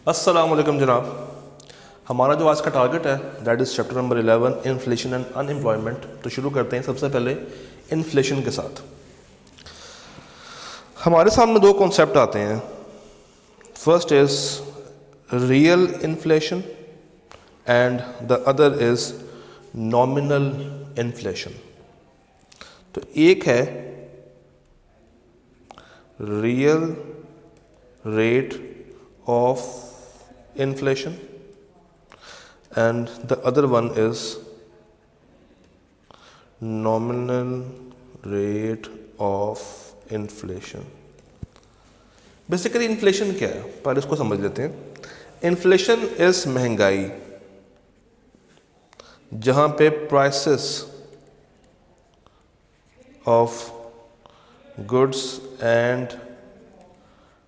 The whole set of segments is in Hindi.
अस्सलाम वालेकुम जनाब। हमारा जो आज का टारगेट है that is chapter number 11 inflation and unemployment. तो शुरू करते हैं सबसे पहले इन्फ्लेशन के साथ। हमारे सामने दो कॉन्सेप्ट आते हैं। First is real inflation and the other is nominal inflation. तो एक है real rate of inflation and the other one is nominal rate of inflation। Basically inflation क्या है पहले इसको समझ लेते हैं। इन्फ्लेशन इज महंगाई, जहां पे prices of goods and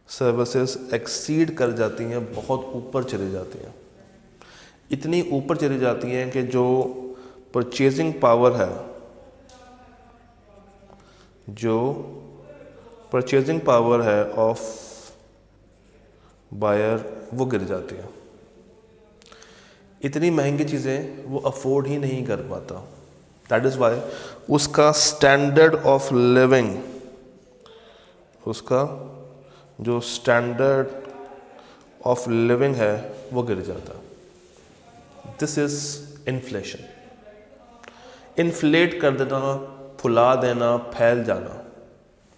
services exceed कर जाती हैं, बहुत ऊपर चली जाती हैं। इतनी ऊपर चली जाती हैं कि जो परचेजिंग पावर है, ऑफ बायर वो गिर जाती है। इतनी महंगी चीज़ें वो अफोर्ड ही नहीं कर पाता। दैट इज़ वाई उसका स्टैंडर्ड ऑफ लिविंग, उसका जो स्टैंडर्ड ऑफ लिविंग है वो गिर जाता। This is inflation. इन्फ्लेट कर देना, फुला देना, फैल जाना,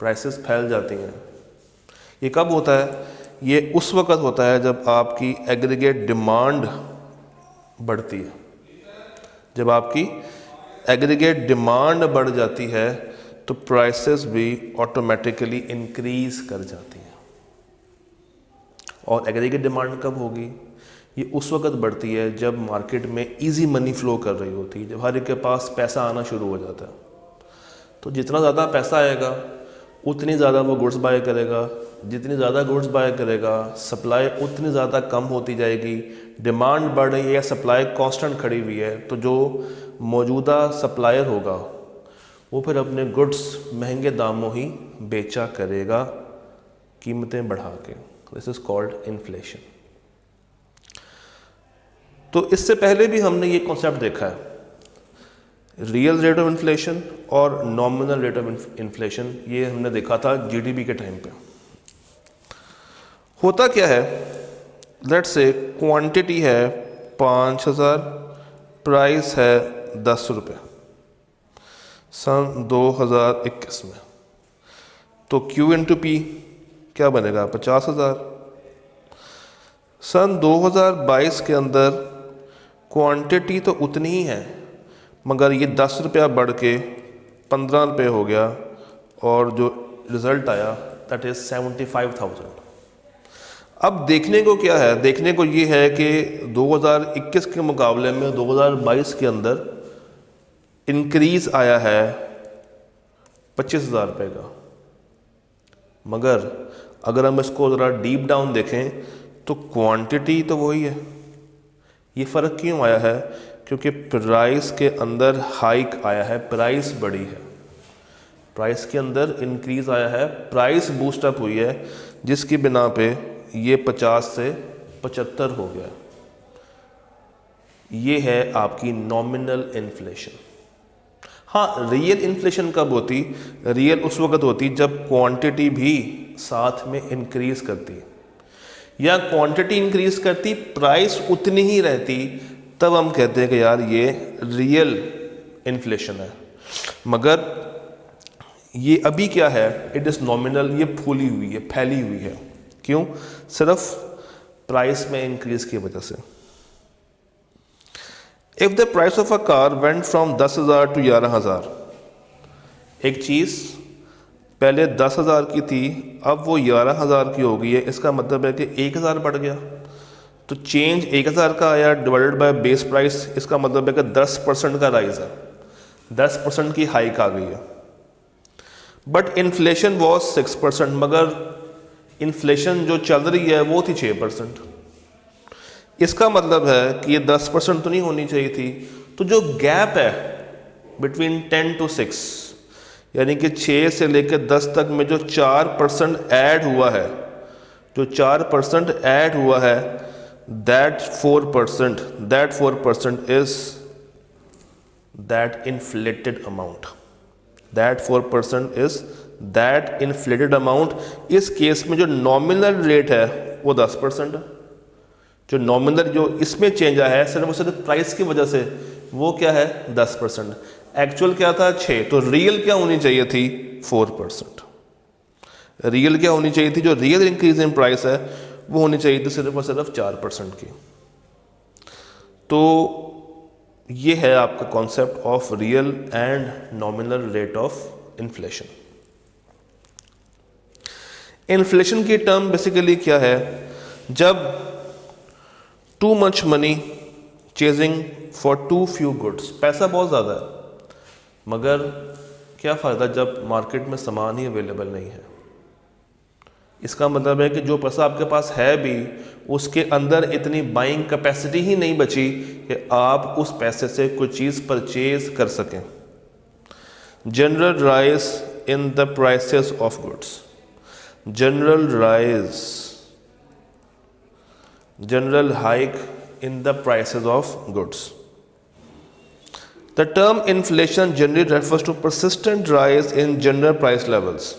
प्राइसेस फैल जाती हैं। ये कब होता है? ये उस वक़्त होता है जब आपकी एग्रीगेट डिमांड बढ़ती है। जब आपकी एग्रीगेट डिमांड बढ़ जाती है तो प्राइसेस भी ऑटोमेटिकली इंक्रीज कर जाती हैं। और एग्रीगेट डिमांड कब होगी? ये उस वक्त बढ़ती है जब मार्केट में इजी मनी फ्लो कर रही होती है, जब हर एक के पास पैसा आना शुरू हो जाता है। तो जितना ज़्यादा पैसा आएगा उतनी ज़्यादा वो गुड्स बाय करेगा, जितनी ज़्यादा गुड्स बाय करेगा सप्लाई उतनी ज़्यादा कम होती जाएगी। डिमांड बढ़ रही है, सप्लाई कांस्टेंट खड़ी हुई है, तो जो मौजूदा सप्लायर होगा वो फिर अपने गुड्स महंगे दामों ही बेचा करेगा, कीमतें बढ़ा के। This is called inflation. तो इससे पहले भी हमने ये कॉन्सेप्ट देखा है, रियल रेट ऑफ इन्फ्लेशन और नॉमिनल रेट ऑफ इन्फ्लेशन। ये हमने देखा था जीडीपी के टाइम पे। होता क्या है, लेट्स से क्वांटिटी है 5000, प्राइस है 10 रुपये सन 2021 में। तो Q इंटू पी क्या बनेगा? 50,000। सन 2022 के अंदर क्वांटिटी तो उतनी ही है, मगर ये 10 रुपया बढ़ के 15 रुपये हो गया और जो रिज़ल्ट आया दैट इज़ 75,000। अब देखने को क्या है? देखने को ये है कि 2021 के मुकाबले में 2022 के अंदर इंक्रीज़ आया है 25,000 रुपये का। मगर अगर हम इसको ज़रा डीप डाउन देखें तो क्वांटिटी तो वही है। ये फ़र्क क्यों आया है? क्योंकि प्राइस के अंदर हाइक आया है, प्राइस बढ़ी है, प्राइस के अंदर इंक्रीज़ आया है, प्राइस बूस्टअप हुई है, जिसकी बिना पे ये 50 से 75 हो गया। ये है आपकी नॉमिनल इन्फ्लेशन। हाँ, रियल इन्फ्लेशन कब होती? रियल उस वक्त होती जब क्वांटिटी भी साथ में इंक्रीज करती, या क्वांटिटी इंक्रीज करती प्राइस उतनी ही रहती, तब हम कहते हैं कि यार ये रियल इन्फ्लेशन है। मगर ये अभी क्या है? It is nominal. ये फूली हुई है, फैली हुई है। क्यों? सिर्फ प्राइस में इंक्रीज की वजह से। If the price of a car went from 10,000 to 11,000, एक चीज़ पहले 10,000 की थी, अब वो 11,000 की हो गई है, इसका मतलब है कि 1,000 बढ़ गया। तो चेंज 1,000 का आया डिवाइडेड बाय बेस प्राइस, इसका मतलब है कि 10% का राइज है, 10% की हाइक आ गई है। बट इन्फ्लेशन वॉज 6%, मगर इन्फ्लेशन जो चल रही है वो थी 6%। इसका मतलब है कि ये 10% तो नहीं होनी चाहिए थी। तो जो गैप है बिटवीन 10 to 6, यानी कि 6 से लेकर 10 तक में जो 4% ऐड हुआ है, जो 4% ऐड हुआ है, that 4% is that inflated amount. That 4% is that inflated amount. इस केस में जो नॉमिनल रेट है वो 10% है। जो नॉमिनल जो इसमें चेंज आया है सिर्फ और सिर्फ प्राइस की वजह से, वो क्या है 10%। एक्चुअल क्या था 6, तो रियल क्या होनी चाहिए थी 4%। रियल क्या होनी चाहिए थी, जो रियल इंक्रीज इन प्राइस है वो होनी चाहिए थी सिर्फ और सिर्फ 4% की। तो ये है आपका concept of real and nominal rate of inflation. Inflation की टर्म बेसिकली क्या है, जब too much money chasing for too few goods, पैसा बहुत ज़्यादा है मगर क्या फ़ायदा जब मार्केट में सामान ही अवेलेबल नहीं है। इसका मतलब है कि जो पैसा आपके पास है भी उसके अंदर इतनी बाइंग कैपेसिटी ही नहीं बची कि आप उस पैसे से कोई चीज़ परचेज कर सकें। General rise in the prices of goods, general hike in the prices of goods. The term inflation generally refers to persistent rise in general price levels.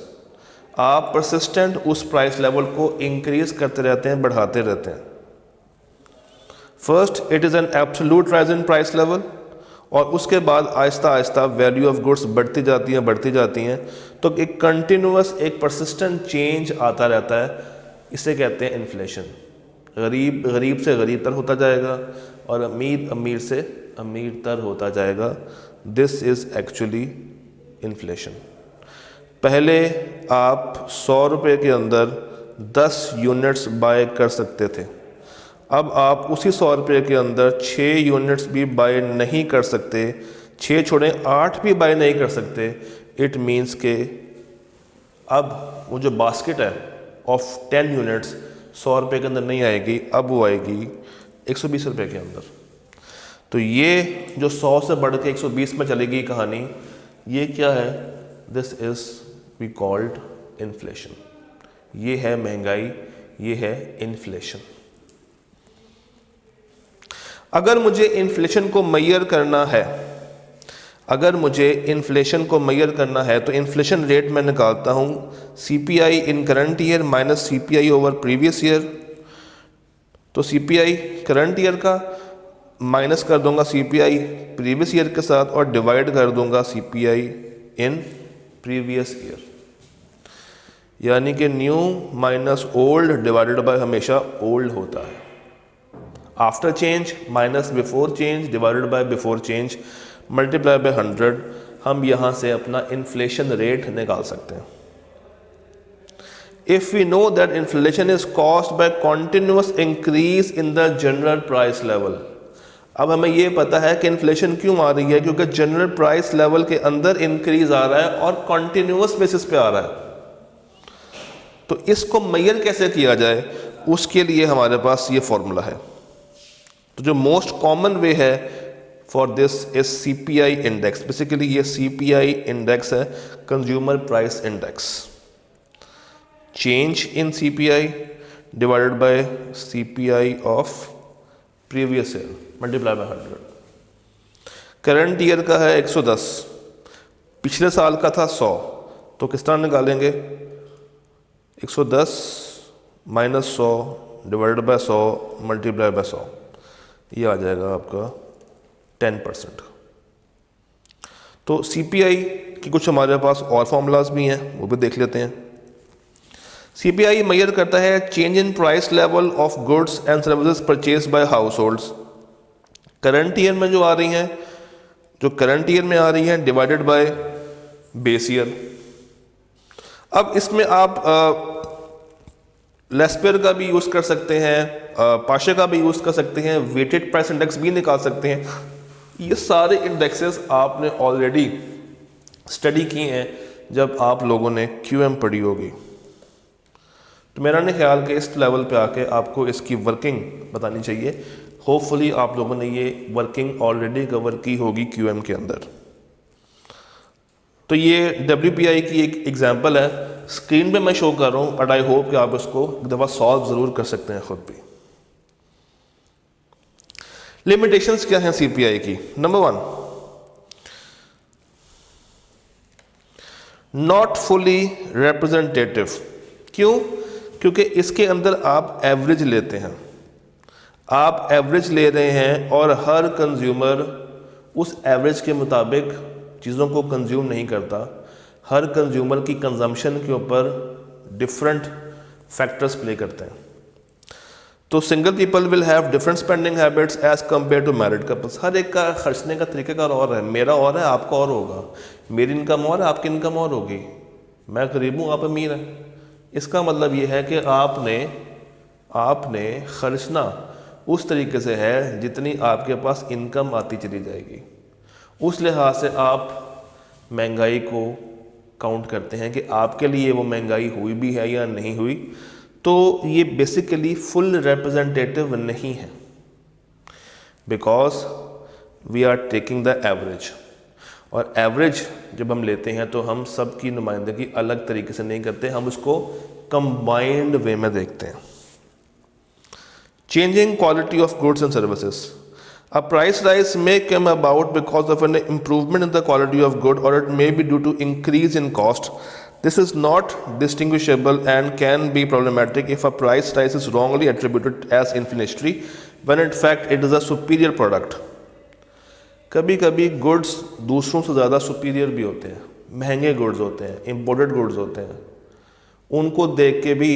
आप persistent उस price level को increase करते रहते हैं, बढ़ाते रहते हैं। First, it is an absolute rise in price level, और उसके बाद Aahista Aahista value of goods बढ़ती जाती हैं। तो एक कंटिन्यूस एक परसिस्टेंट चेंज आता रहता है, इसे कहते हैं इन्फ्लेशन। गरीब से गरीब तर होता जाएगा और अमीर से अमीर तर होता जाएगा। This is actually inflation. पहले आप 100 रुपये के अंदर 10 यूनिट्स बाय कर सकते थे, अब आप उसी 100 रुपये के अंदर 6 यूनिट्स भी बाय नहीं कर सकते, 6 छोड़ें 8 भी बाय नहीं कर सकते। इट मीन्स के अब वो जो बास्केट है ऑफ 10 यूनिट्स 100 रुपये के अंदर नहीं आएगी, अब वो आएगी 120 रुपये के अंदर। तो ये जो 100 से बढ़ के 120 में चलेगी कहानी, ये क्या है, this is we called inflation. ये है महंगाई, ये है इन्फ्लेशन। अगर मुझे इन्फ्लेशन को मेजर करना है, तो इन्फ्लेशन रेट मैं निकालता हूँ CPI in current year minus CPI over previous year. तो CPI करंट ईयर का माइनस कर दूंगा CPI प्रीवियस ईयर के साथ और डिवाइड कर दूंगा CPI इन प्रीवियस ईयर, यानी कि new minus old divided by हमेशा ओल्ड होता है। After change minus before change divided by before change multiply by 100। हम यहाँ से अपना इन्फ्लेशन रेट निकाल सकते हैं। If we know that inflation is caused by continuous increase in the general price level. अब हमें ये पता है कि इन्फ्लेशन क्यों आ रही है, क्योंकि जनरल प्राइस लेवल के अंदर इंक्रीज आ रहा है और कॉन्टिन्यूअस बेसिस पे आ रहा है। तो इसको मेजर कैसे किया जाए, उसके लिए हमारे पास ये फॉर्मूला है। तो जो मोस्ट कॉमन वे है for this is CPI index. Basically ये CPI इंडेक्स है, consumer price index. Change in CPI divided by CPI of previous year multiply by 100। Current year का है 110, पिछले साल का था 100, तो किस तरह निकालेंगे, 110 minus 100 divided by 100 multiply by 100, ये आ जाएगा आपका 10%। तो CPI की कुछ हमारे पास और फॉर्मूलाज भी हैं, वो भी देख लेते हैं। CPI मेजर करता है change in price level of goods and services purchase by house holds. Current year में जो आ रही हैं, जो करंट ईयर में आ रही हैं डिवाइडेड बाय बेस ईयर। अब इसमें आप लेस्पेयर का भी यूज़ कर सकते हैं, पाशे का भी यूज़ कर सकते हैं, वेटेड प्राइस इंडेक्स भी निकाल सकते हैं। ये सारे इंडेक्सेस आपने ऑलरेडी स्टडी किए हैं जब आप लोगों ने QM पढ़ी होगी। तो मेरा नहीं ख्याल कि इस लेवल पे आके आपको इसकी वर्किंग बतानी चाहिए। होपफुली आप लोगों ने ये वर्किंग ऑलरेडी कवर की होगी QM के अंदर। तो ये WPI की एक एग्जांपल है, स्क्रीन पे मैं शो कर रहा हूँ, बट आई होप कि आप इसको एक दफ़ा सॉल्व ज़रूर कर सकते हैं खुद भी। लिमिटेशंस क्या हैं सीपीआई की? Number 1, not fully representative. क्यों? क्योंकि इसके अंदर आप एवरेज लेते हैं, आप एवरेज ले रहे हैं और हर कंज्यूमर उस एवरेज के मुताबिक चीज़ों को कंज्यूम नहीं करता। हर कंज्यूमर की कंजम्पशन के ऊपर डिफरेंट फैक्टर्स प्ले करते हैं। तो single people will have different spending habits as compare to married couples. हर एक का खर्चने का तरीक़ाकार और है, मेरा और है, आपका और होगा, मेरी इनकम और है, आपकी इनकम और होगी, मैं गरीब हूँ, आप अमीर हैं। इसका मतलब ये है कि आपने खर्चना उस तरीके से है जितनी आपके पास इनकम आती चली जाएगी। उस लिहाज से आप महंगाई को काउंट करते हैं कि आपके लिए वो महंगाई हुई भी है या नहीं हुई। तो ये बेसिकली फुल रिप्रेजेंटेटिव नहीं है, because we are taking the average. और एवरेज जब हम लेते हैं तो हम सब की नुमाइंदगी अलग तरीके से नहीं करते, हम उसको कंबाइंड वे में देखते हैं। Changing quality of goods and services. A price rise may come about because of an improvement in the quality of good, or it may be due to increase in cost. This is not distinguishable and can be problematic if a price rise is wrongly attributed as inflationary, when in fact it is a superior product. कभी कभी गुड्स दूसरों से ज़्यादा सुपीरियर भी होते हैं, महंगे गुड्स होते हैं, इम्पोर्टेड गुड्स होते हैं, उनको देख के भी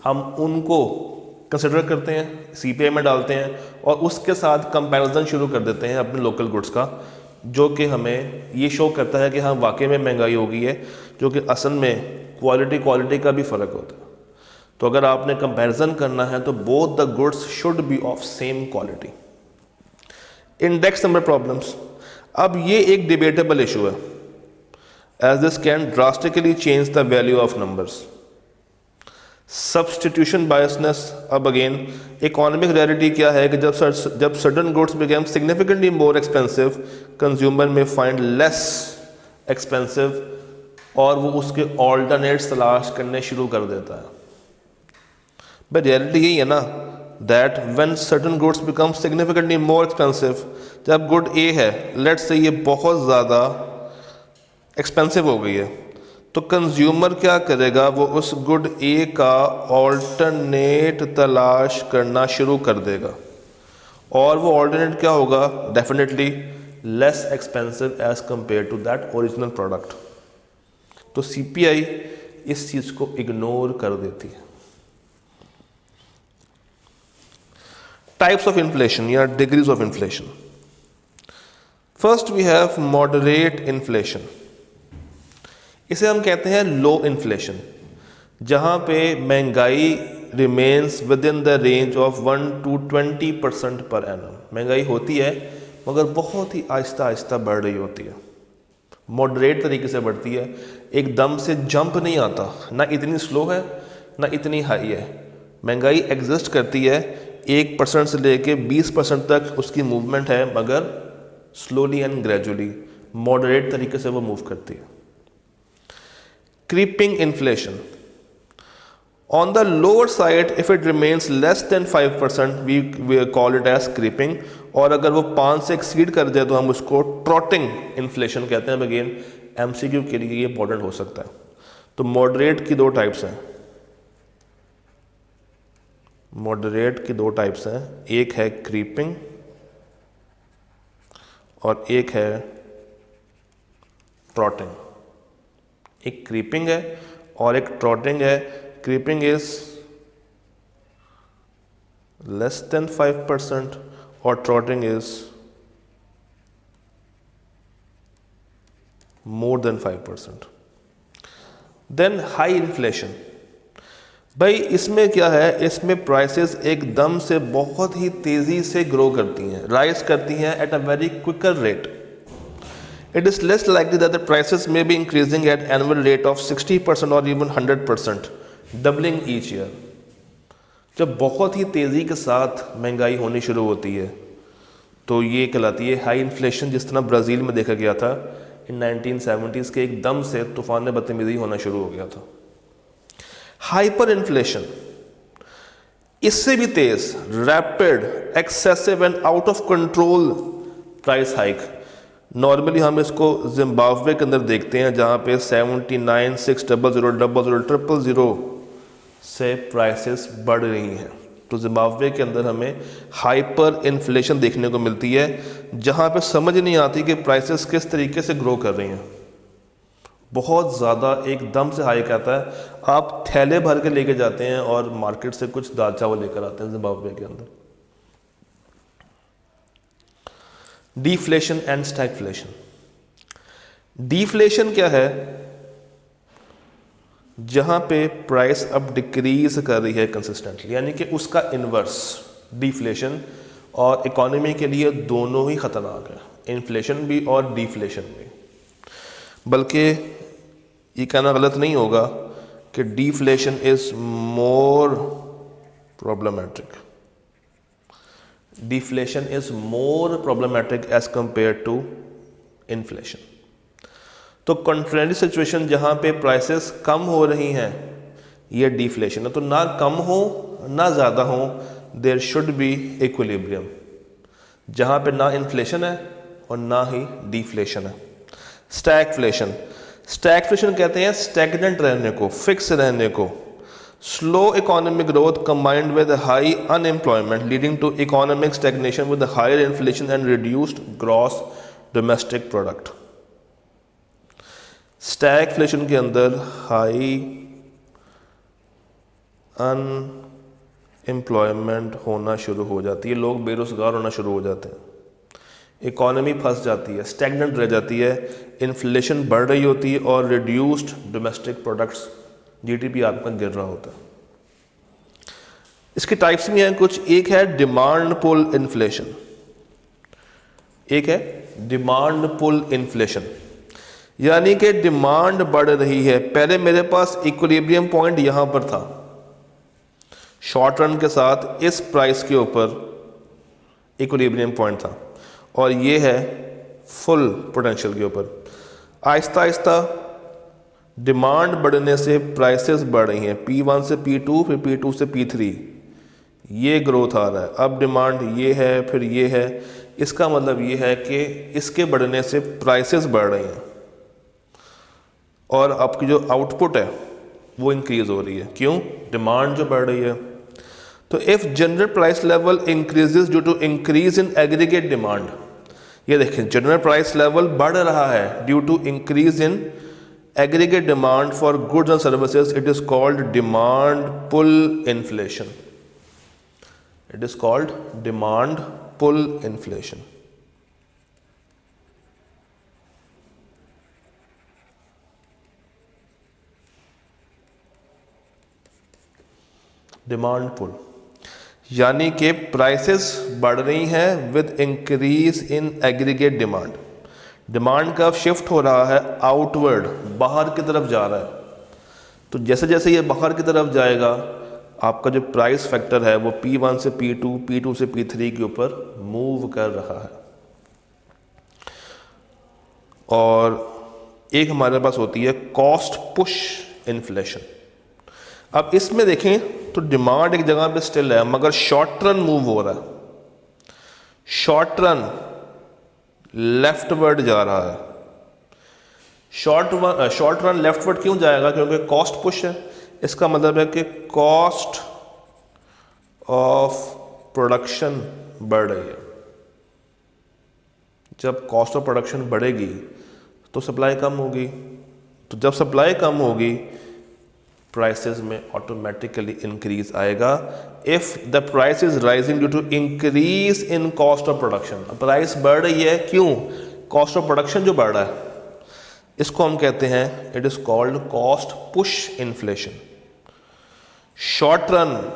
हम उनको कंसिडर करते हैं, सीपीआई में डालते हैं और उसके साथ कंपैरिजन शुरू कर देते हैं अपने लोकल गुड्स का, जो कि हमें ये शो करता है कि हाँ वाकई में महंगाई हो गई है, जो कि असल में क्वालिटी का भी फ़र्क होता है। तो अगर आपने कंपैरिजन करना है तो both the goods should be of same quality. Index number problems. अब ये एक डिबेटेबल इशू है, as this can drastically change the value of numbers. Substitution biasness. अब अगेन इकोनॉमिक रियलिटी क्या है कि जब certain goods became significantly more expensive, consumer में फाइंड लेस एक्सपेंसिव और वो उसके ऑल्टरनेट्स तलाश करने शुरू कर देता है। बट रियलिटी यही है ना, that when certain goods become significantly more expensive, जब गुड ए है, लेट्स से ये बहुत ज़्यादा एक्सपेंसिव हो गई है, तो कंज्यूमर क्या करेगा, वो उस गुड ए का ऑल्टरनेट तलाश करना शुरू कर देगा और वो ऑल्टरनेट क्या होगा, definitely less expensive as compare to that original product. तो सीपीआई इस चीज़ को इग्नोर कर देती है। टाइप्स ऑफ इन्फ्लेशन या degrees of inflation. First we have moderate inflation, इसे हम कहते हैं लो इन्फ्लेशन, जहाँ पे महंगाई remains with in the range of 1 to 20% per annum. महंगाई होती है मगर बहुत ही आहिस्ता आहिस्ता बढ़ रही होती है, मॉडरेट तरीके से बढ़ती है, एकदम से जंप नहीं आता, ना इतनी स्लो है ना इतनी हाई है। महंगाई एग्जिस्ट करती है, 1% से लेके 20% तक उसकी मूवमेंट है, मगर स्लोली एंड ग्रेजुअली मॉडरेट तरीके से वो मूव करती है। Creeping inflation. On the lower side, if it remains less than 5%, we call it as creeping. और अगर वो 5 से एक्सीड कर जाए तो हम उसको ट्रॉटिंग इन्फ्लेशन कहते हैं। अगेन एमसीक्यू के लिए ये इंपॉर्टेंट हो सकता है। तो मॉडरेट की दो टाइप्स हैं, एक है क्रीपिंग और एक है ट्रॉटिंग। एक क्रीपिंग है और एक ट्रॉटिंग है। क्रीपिंग इज लेस देन 5% और trotting is more than 5%। Then high inflation. भाई इसमें क्या है, इसमें प्राइसेस एकदम से बहुत ही तेजी से ग्रो करती हैं, राइज करती हैं at a very quicker rate. It is less likely that the prices may be increasing at annual rate of 60% or even 100%, doubling each year. जब बहुत ही तेज़ी के साथ महंगाई होनी शुरू होती है तो ये कहलाती है हाई इन्फ्लेशन, जिस तरह ब्राज़ील में देखा गया था इन 1970s के एकदम से तूफान बदतमीज़ी होना शुरू हो गया था। हाइपर इन्फ्लेशन, इससे भी तेज rapid excessive and out of control price hike, normally हम इसको जिम्बाब्वे के अंदर देखते हैं जहाँ पे 79, 600, 000 से प्राइसेस बढ़ रही हैं। तो जिम्बाब्वे के अंदर हमें हाइपर इन्फ्लेशन देखने को मिलती है, जहाँ पे समझ नहीं आती कि प्राइसेस किस तरीके से ग्रो कर रही हैं। बहुत ज़्यादा एकदम से हाइक आता है, आप थैले भर के लेके जाते हैं और मार्केट से कुछ दाल चावल लेकर आते हैं जिम्बाब्वे के अंदर। Deflation and stagflation. डिफ्लेशन क्या है? जहां पे प्राइस अब डिक्रीज कर रही है कंसिस्टेंटली, यानी कि उसका इन्वर्स डिफ्लेशन, और इकोनॉमी के लिए दोनों ही खतरनाक है, इन्फ्लेशन भी और डिफ्लेशन भी। बल्कि ये कहना गलत नहीं होगा कि deflation is more problematic, deflation is more problematic as compare to inflation. तो कंट्रेरी सिचुएशन जहां पे प्राइसेस कम हो रही हैं, ये डिफ्लेशन है। तो ना कम हो ना ज़्यादा हो, देयर शुड बी इक्विलिब्रियम, जहां पे ना इन्फ्लेशन है और ना ही डिफ्लेशन है। स्टैगफ्लेशन, स्टैगफ्लेशन कहते हैं स्टैग्नेंट रहने को, फिक्स रहने को। Slow economic growth combined with high unemployment leading to economic stagnation with higher inflation and reduced gross domestic product. Stagflation के अंदर हाई अनएम्प्लॉयमेंट होना शुरू हो जाती है, लोग बेरोजगार होना शुरू हो जाते हैं, इकोनॉमी फंस जाती है, स्टैग्नेंट रह जाती है, इन्फ्लेशन बढ़ रही होती है और रिड्यूस्ड डोमेस्टिक प्रोडक्ट्स, जीडीपी आपका गिर रहा होता है। इसके टाइप्स भी हैं कुछ। एक है डिमांड पुल इन्फ्लेशन, एक है डिमांड पुल इन्फ्लेशन, यानी कि डिमांड बढ़ रही है। पहले मेरे पास इक्विलिब्रियम पॉइंट यहां पर था, शॉर्ट रन के साथ इस प्राइस के ऊपर इक्विलिब्रियम पॉइंट था, और ये है फुल पोटेंशियल के ऊपर। आहिस्ता आहिस्ता डिमांड बढ़ने से प्राइसेस बढ़ रही हैं, P1 से P2, फिर P2 से P3, ये ग्रोथ आ रहा है। अब डिमांड ये है, फिर ये है, इसका मतलब ये है कि इसके बढ़ने से प्राइसेस बढ़ रही हैं और आपकी जो आउटपुट है वो इंक्रीज हो रही है। क्यों? डिमांड जो बढ़ रही है। तो if general price level increases due to increase in aggregate demand, ये देखें जनरल प्राइस लेवल बढ़ रहा है due to increase in aggregate demand for goods and services, it is called demand pull inflation, it is called demand pull inflation. Demand pull यानी कि प्राइसेस बढ़ रही हैं with increase in aggregate demand, demand का शिफ्ट हो रहा है आउटवर्ड, बाहर की तरफ जा रहा है। तो जैसे जैसे ये बाहर की तरफ जाएगा, आपका जो प्राइस फैक्टर है वो P1 से P2, P2 से P3 के ऊपर मूव कर रहा है। और एक हमारे पास होती है कॉस्ट पुश इन्फ्लेशन। अब इसमें देखें तो डिमांड एक जगह पे स्टिल है, मगर शॉर्ट रन मूव हो रहा है, शॉर्ट रन लेफ्टवर्ड जा रहा है। शॉर्ट रन लेफ्टवर्ड क्यों जाएगा? क्योंकि कॉस्ट पुश है। इसका मतलब है कि कॉस्ट ऑफ प्रोडक्शन बढ़ रही है। जब कॉस्ट ऑफ प्रोडक्शन बढ़ेगी तो सप्लाई कम होगी, तो जब सप्लाई कम होगी प्राइसेस में ऑटोमेटिकली इंक्रीज आएगा। If the price is rising due to increase in cost of production, price बढ़ रही है क्यों? कॉस्ट ऑफ प्रोडक्शन जो बढ़ रहा है, इसको हम कहते हैं, it is called cost push inflation. Short run,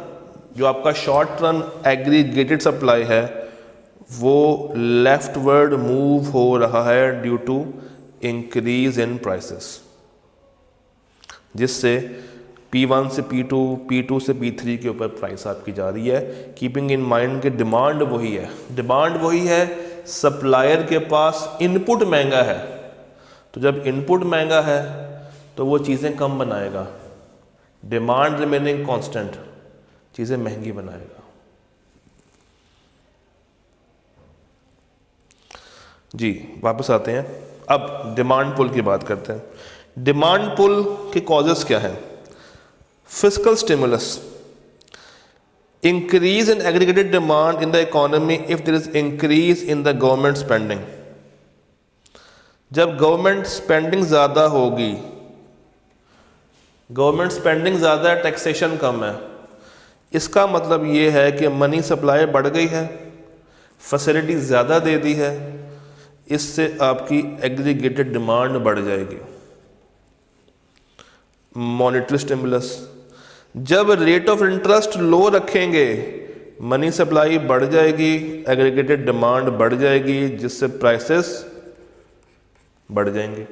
जो आपका शॉर्ट रन एग्रीगेटेड सप्लाई है, वो लेफ्टवर्ड मूव हो रहा है due to increase in prices, जिससे P1 से P2, P2 से P3 के ऊपर प्राइस आपकी जा रही है। कीपिंग इन माइंड कि डिमांड वही है, डिमांड वही है, सप्लायर के पास इनपुट महंगा है, तो जब इनपुट महंगा है तो वो चीज़ें कम बनाएगा। डिमांड रिमेनिंग कांस्टेंट, चीज़ें महंगी बनाएगा। जी वापस आते हैं, अब डिमांड पुल की बात करते हैं। डिमांड पुल के कॉजेस क्या हैं? Fiscal stimulus, increase in aggregated demand in the economy if there is increase in the government spending. जब गवर्नमेंट स्पेंडिंग ज़्यादा होगी, गवर्नमेंट स्पेंडिंग ज़्यादा है, टैक्सेशन कम है, इसका मतलब ये है कि मनी सप्लाई बढ़ गई है, फैसिलिटी ज़्यादा दे दी है, इससे आपकी एग्रीगेटेड डिमांड बढ़ जाएगी। मॉनेटरी स्टिमुलस, जब रेट ऑफ इंटरेस्ट लो रखेंगे मनी सप्लाई बढ़ जाएगी, एग्रीगेटेड डिमांड बढ़ जाएगी, जिससे प्राइसेस बढ़ जाएंगे।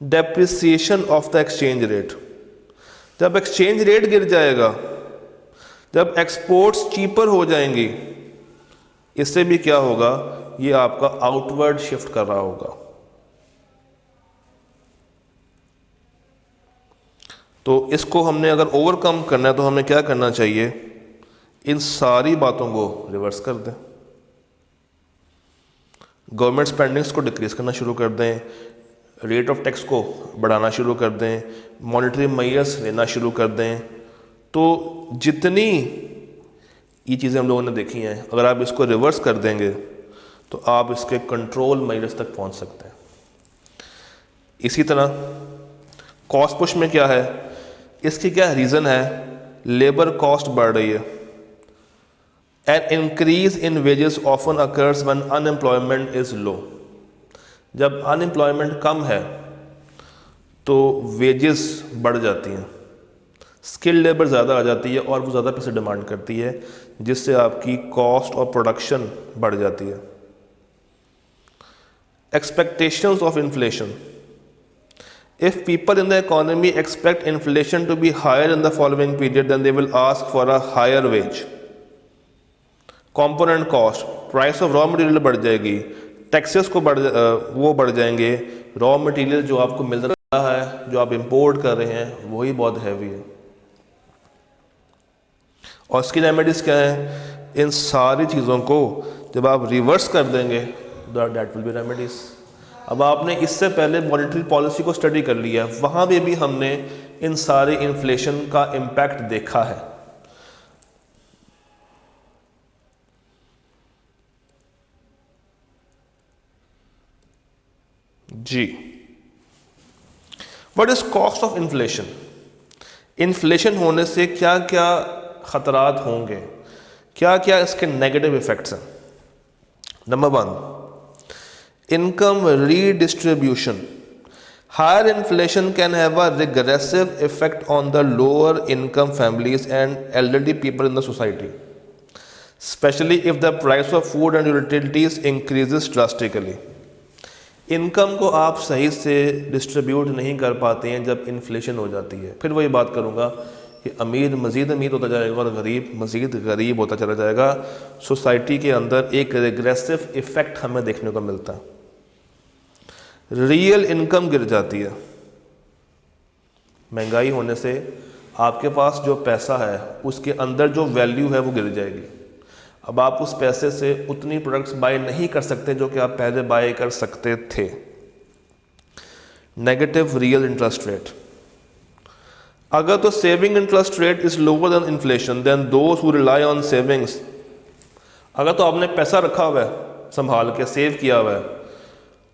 Depreciation of the exchange rate, जब एक्सचेंज रेट गिर जाएगा, जब एक्सपोर्ट्स चीपर हो जाएंगी, इससे भी क्या होगा, ये आपका आउटवर्ड शिफ्ट कर रहा होगा। तो इसको हमने अगर ओवरकम करना है तो हमें क्या करना चाहिए, इन सारी बातों को रिवर्स कर दें। गवर्नमेंट स्पेंडिंग्स को डिक्रीज करना शुरू कर दें, रेट ऑफ टैक्स को बढ़ाना शुरू कर दें, मॉनेटरी मेजर्स लेना शुरू कर दें। तो जितनी ये चीज़ें हम लोगों ने देखी हैं, अगर आप इसको रिवर्स कर देंगे तो आप इसके कंट्रोल मेजर्स तक पहुंच सकते हैं। इसी तरह कॉस्ट पुश में क्या है, इसकी क्या रीज़न है, लेबर कॉस्ट बढ़ रही है। An increase in wages often occurs when unemployment is low. जब अनएम्प्लॉयमेंट कम है तो वेजेस बढ़ जाती हैं, स्किल लेबर ज़्यादा आ जाती है और वो ज़्यादा पैसे डिमांड करती है, जिससे आपकी कॉस्ट और प्रोडक्शन बढ़ जाती है। Expectations of inflation, if people in the economy expect inflation to be higher in the following period, then they will ask for a higher wage. Component cost, price of raw material बढ़ जाएगी, टैक्सेस को वो बढ़ जाएंगे, रॉ मटेरियल जो आपको मिल रहा है, जो आप इंपोर्ट कर रहे हैं, वही बहुत हैवी है। और इसकी रेमेडीज क्या है, इन सारी चीज़ों को जब आप रिवर्स कर देंगे दैट विल बी रेमेडीज। अब आपने इससे पहले मॉनेटरी पॉलिसी को स्टडी कर लिया, वहाँ भी हमने इन सारे इन्फ्लेशन का इम्पैक्ट देखा है। जी, what is cost of inflation? Inflation होने से क्या क्या खतरात होंगे, क्या क्या इसके नेगेटिव इफेक्ट्स हैं? Number 1, income redistribution. Higher inflation can have a regressive effect on the lower income families and elderly people in the society, especially if the price of food and utilities increases drastically. Income को आप सही से डिस्ट्रीब्यूट नहीं कर पाते हैं जब इन्फ्लेशन हो जाती है। फिर वही बात करूँगा कि अमीर मज़ीद अमीर होता जाएगा और गरीब मज़ीद गरीब होता चला जाएगा। सोसाइटी के अंदर एक रिग्रेसिव इफ़ेक्ट हमें देखने को मिलता है, रियल इनकम गिर जाती है। महंगाई होने से आपके पास जो पैसा है उसके अंदर जो वैल्यू है वो गिर जाएगी। अब आप उस पैसे से उतनी प्रोडक्ट्स बाय नहीं कर सकते जो कि आप पहले बाय कर सकते थे। नेगेटिव रियल इंटरेस्ट रेट, अगर तो saving interest rate is lower than inflation then those who rely on savings. अगर तो आपने पैसा रखा हुआ है, संभाल के सेव किया हुआ है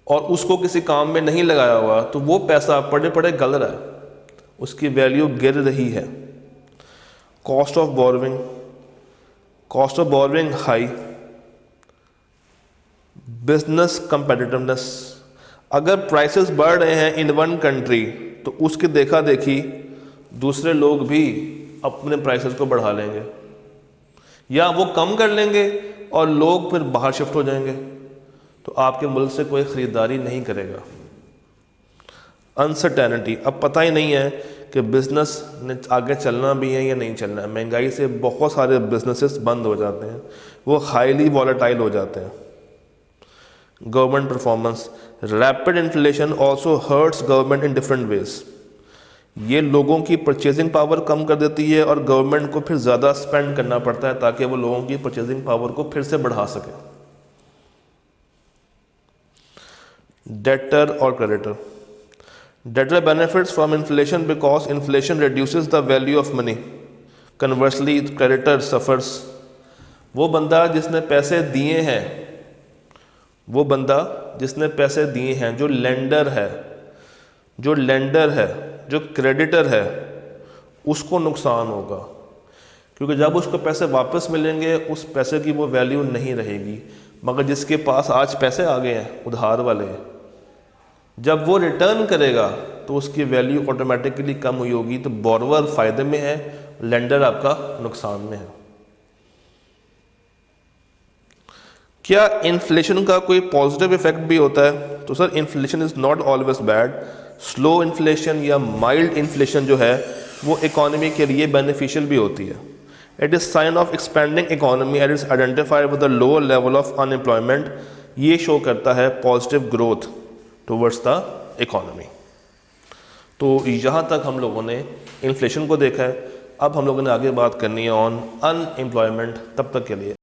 और उसको किसी काम में नहीं लगाया हुआ, तो वो पैसा पड़े पड़े गल रहा है, उसकी वैल्यू गिर रही है। Cost of borrowing, cost of borrowing high. Business competitiveness, अगर प्राइसेस बढ़ रहे हैं इन वन कंट्री तो उसकी देखा देखी दूसरे लोग भी अपने प्राइसेस को बढ़ा लेंगे या वो कम कर लेंगे और लोग फिर बाहर शिफ्ट हो जाएंगे, तो आपके मुल्क से कोई ख़रीदारी नहीं करेगा। अनसर्टेनिटी, अब पता ही नहीं है कि बिज़नेस ने आगे चलना भी है या नहीं चलना है। महंगाई से बहुत सारे बिजनेसेस बंद हो जाते हैं, वो हाईली वॉलेटाइल हो जाते हैं। Government performance, rapid inflation also hurts government in different ways. ये लोगों की परचेजिंग पावर कम कर देती है और गवर्नमेंट को फिर ज़्यादा स्पेंड करना पड़ता है ताकि वो लोगों की परचेजिंग पावर को फिर से बढ़ा सके। डेटर और creditor. Debtor benefits from inflation because inflation reduces the value of money. Conversely creditor suffers. वो बंदा जिसने पैसे दिए हैं, वो बंदा जिसने पैसे दिए हैं, जो लेंडर है, जो क्रेडिटर है, उसको नुकसान होगा, क्योंकि जब उसको पैसे वापस मिलेंगे उस पैसे की वो वैल्यू नहीं रहेगी। मगर जिसके पास आज पैसे आ गए हैं उधार वाले, जब वो रिटर्न करेगा तो उसकी वैल्यू ऑटोमेटिकली कम हुई होगी। तो बोरोवर फ़ायदे में है, लेंडर आपका नुकसान में है। क्या इन्फ्लेशन का कोई पॉजिटिव इफेक्ट भी होता है? तो sir inflation is not always bad. Slow inflation या माइल्ड इन्फ्लेशन जो है वो इकोनॉमी के लिए बेनिफिशियल भी होती है। It is sine of expanding economy and is identified with the lower level of unemployment. ये शो करता है positive growth towards the economy. तो यहाँ तक हम लोगों ने इन्फ्लेशन को देखा है। अब हम लोगों ने आगे बात करनी है ऑन अनएम्प्लॉयमेंट। तब तक के लिए